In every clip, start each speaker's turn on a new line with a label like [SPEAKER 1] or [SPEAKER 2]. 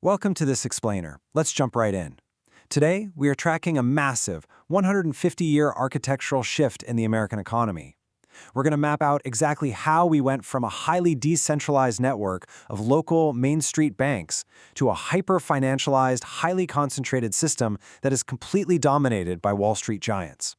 [SPEAKER 1] Welcome to this explainer. Let's jump right in. Today, we are tracking a massive 150-year architectural shift in the American economy. We're going to map out exactly how we went from a highly decentralized network of local Main Street banks to a hyper-financialized, highly concentrated system that is completely dominated by Wall Street giants.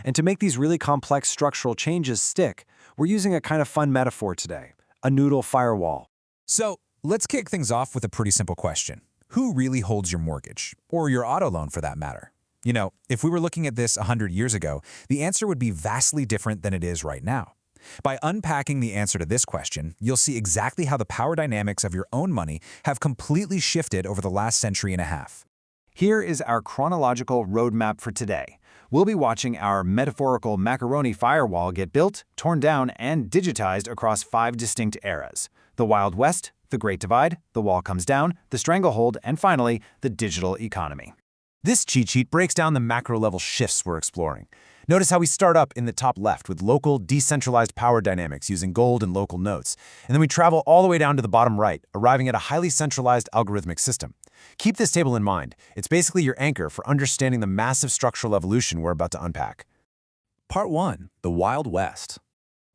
[SPEAKER 1] And to make these really complex structural changes stick, we're using a kind of fun metaphor today, a noodle firewall.
[SPEAKER 2] So, let's kick things off with a pretty simple question. Who really holds your mortgage? Or your auto loan, for that matter? You know, if we were looking at this 100 years ago, the answer would be vastly different than it is right now. By unpacking the answer to this question, you'll see exactly how the power dynamics of your own money have completely shifted over the last century and a half.
[SPEAKER 1] Here is our chronological roadmap for today. We'll be watching our metaphorical macaroni firewall get built, torn down, and digitized across 5 distinct eras: the Wild West, the Great Divide, the Wall Comes Down, the Stranglehold, and finally, the digital economy. This cheat sheet breaks down the macro-level shifts we're exploring. Notice how we start up in the top left with local, decentralized power dynamics using gold and local notes, and then we travel all the way down to the bottom right, arriving at a highly centralized algorithmic system. Keep this table in mind. It's basically your anchor for understanding the massive structural evolution we're about to unpack.
[SPEAKER 3] Part 1. The Wild West.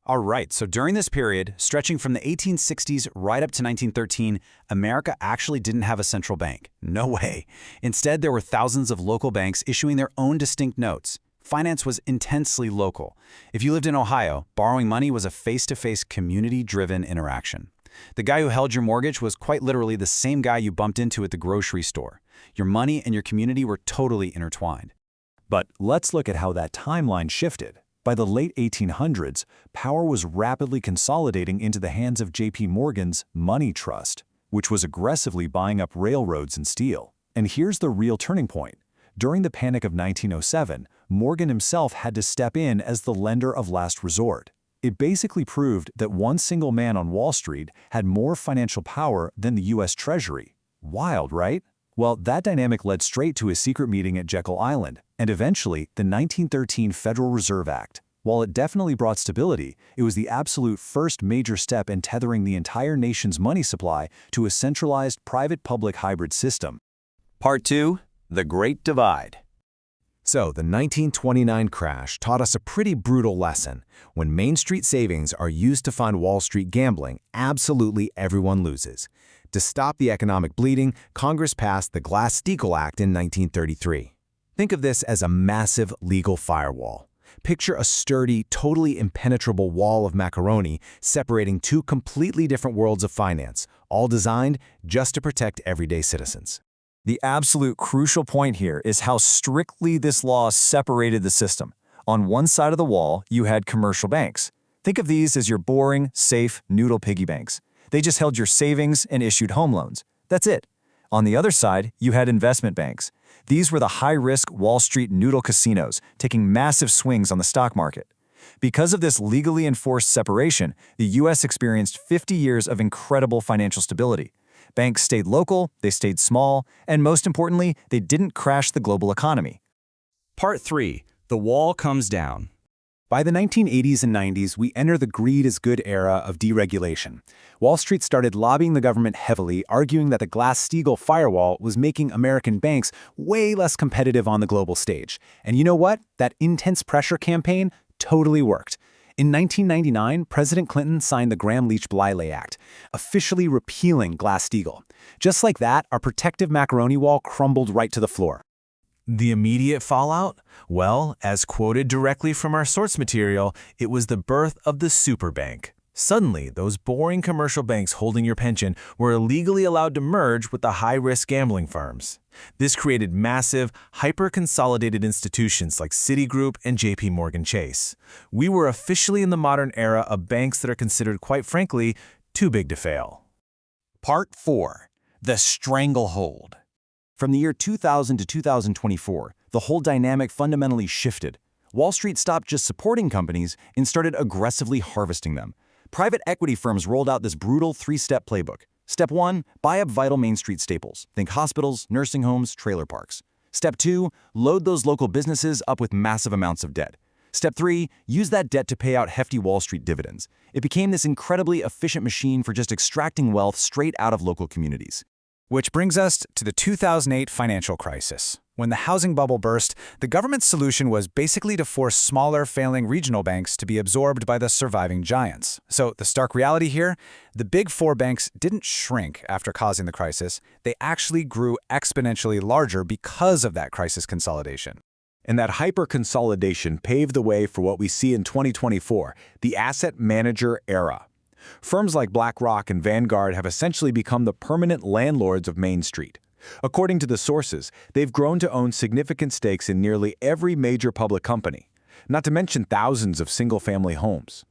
[SPEAKER 3] All right, so during this period, stretching from the 1860s right up to 1913, America actually didn't have a central bank. No way. Instead, there were thousands of local banks issuing their own distinct notes. Finance was intensely local. If you lived in Ohio, borrowing money was a face-to-face, community-driven interaction. The guy who held your mortgage was quite literally the same guy you bumped into at the grocery store. Your money and your community were totally intertwined.
[SPEAKER 4] But let's look at how that timeline shifted. By the late 1800s, power was rapidly consolidating into the hands of J.P. Morgan's Money Trust, which was aggressively buying up railroads and steel. And here's the real turning point. During the Panic of 1907, Morgan himself had to step in as the lender of last resort. It basically proved that one single man on Wall Street had more financial power than the U.S. Treasury. Wild, right? Well, that dynamic led straight to a secret meeting at Jekyll Island, and eventually the 1913 Federal Reserve Act. While it definitely brought stability, it was the absolute first major step in tethering the entire nation's money supply to a centralized private-public hybrid system.
[SPEAKER 3] Part 2. The Great Divide.
[SPEAKER 5] So, the 1929 crash taught us a pretty brutal lesson. When Main Street savings are used to fund Wall Street gambling, absolutely everyone loses. To stop the economic bleeding, Congress passed the Glass-Steagall Act in 1933. Think of this as a massive legal firewall. Picture a sturdy, totally impenetrable wall of macaroni separating two completely different worlds of finance, all designed just to protect everyday citizens.
[SPEAKER 4] The absolute crucial point here is how strictly this law separated the system. On one side of the wall, you had commercial banks. Think of these as your boring, safe, noodle piggy banks. They just held your savings and issued home loans. That's it. On the other side, you had investment banks. These were the high-risk Wall Street noodle casinos, taking massive swings on the stock market. Because of this legally enforced separation, the U.S. experienced 50 years of incredible financial stability. Banks stayed local, they stayed small, and most importantly, they didn't crash the global economy.
[SPEAKER 3] Part 3. The Wall Comes Down.
[SPEAKER 5] By the 1980s and 90s, we enter the greed is good era of deregulation. Wall Street started lobbying the government heavily, arguing that the Glass-Steagall firewall was making American banks way less competitive on the global stage. And you know what? That intense pressure campaign totally worked. In 1999, President Clinton signed the Gramm-Leach-Bliley Act, officially repealing Glass-Steagall. Just like that, our protective macaroni wall crumbled right to the floor.
[SPEAKER 6] The immediate fallout? Well, as quoted directly from our source material, it was the birth of the superbank. Suddenly, those boring commercial banks holding your pension were illegally allowed to merge with the high-risk gambling firms. This created massive, hyper-consolidated institutions like Citigroup and J.P. Morgan Chase. We were officially in the modern era of banks that are considered, quite frankly, too big to fail.
[SPEAKER 3] Part 4. The Stranglehold.
[SPEAKER 1] From the year 2000 to 2024, the whole dynamic fundamentally shifted. Wall Street stopped just supporting companies and started aggressively harvesting them. Private equity firms rolled out this brutal 3-step playbook. Step 1, buy up vital Main Street staples. Think hospitals, nursing homes, trailer parks. Step 2, load those local businesses up with massive amounts of debt. Step 3, use that debt to pay out hefty Wall Street dividends. It became this incredibly efficient machine for just extracting wealth straight out of local communities.
[SPEAKER 3] Which brings us to the 2008 financial crisis. When the housing bubble burst, the government's solution was basically to force smaller, failing regional banks to be absorbed by the surviving giants. So the stark reality here, the big four banks didn't shrink after causing the crisis. They actually grew exponentially larger because of that crisis consolidation.
[SPEAKER 5] And that hyper-consolidation paved the way for what we see in 2024, the asset manager era. Firms like BlackRock and Vanguard have essentially become the permanent landlords of Main Street. According to the sources, they've grown to own significant stakes in nearly every major public company, not to mention thousands of single-family homes.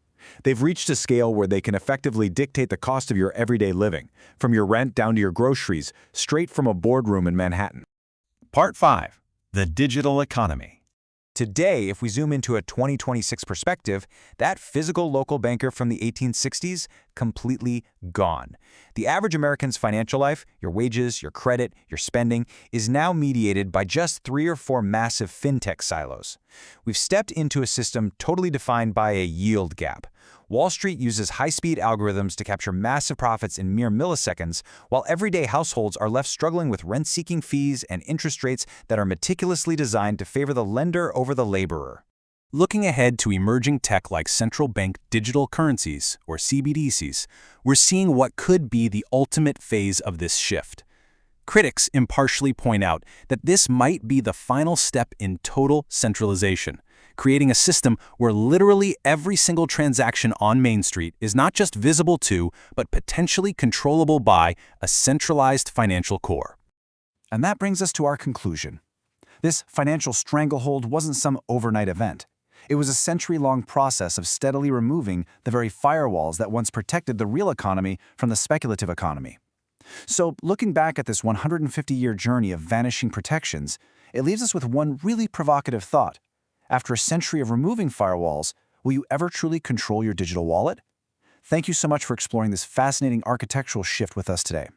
[SPEAKER 5] They've reached a scale where they can effectively dictate the cost of your everyday living, from your rent down to your groceries, straight from a boardroom in Manhattan.
[SPEAKER 1] Part 5. The Digital Economy.
[SPEAKER 3] Today, if we zoom into a 2026 perspective, that physical local banker from the 1860s, completely gone. The average American's financial life, your wages, your credit, your spending, is now mediated by just 3 or 4 massive fintech silos. We've stepped into a system totally defined by a yield gap. Wall Street uses high-speed algorithms to capture massive profits in mere milliseconds, while everyday households are left struggling with rent-seeking fees and interest rates that are meticulously designed to favor the lender over the laborer. Looking ahead to emerging tech like central bank digital currencies, or CBDCs, we're seeing what could be the ultimate phase of this shift. Critics impartially point out that this might be the final step in total centralization, creating a system where literally every single transaction on Main Street is not just visible to, but potentially controllable by, a centralized financial core. And that brings us to our conclusion. This financial stranglehold wasn't some overnight event. It was a century-long process of steadily removing the very firewalls that once protected the real economy from the speculative economy. So, looking back at this 150-year journey of vanishing protections, it leaves us with one really provocative thought. After a century of removing firewalls, will you ever truly control your digital wallet? Thank you so much for exploring this fascinating architectural shift with us today.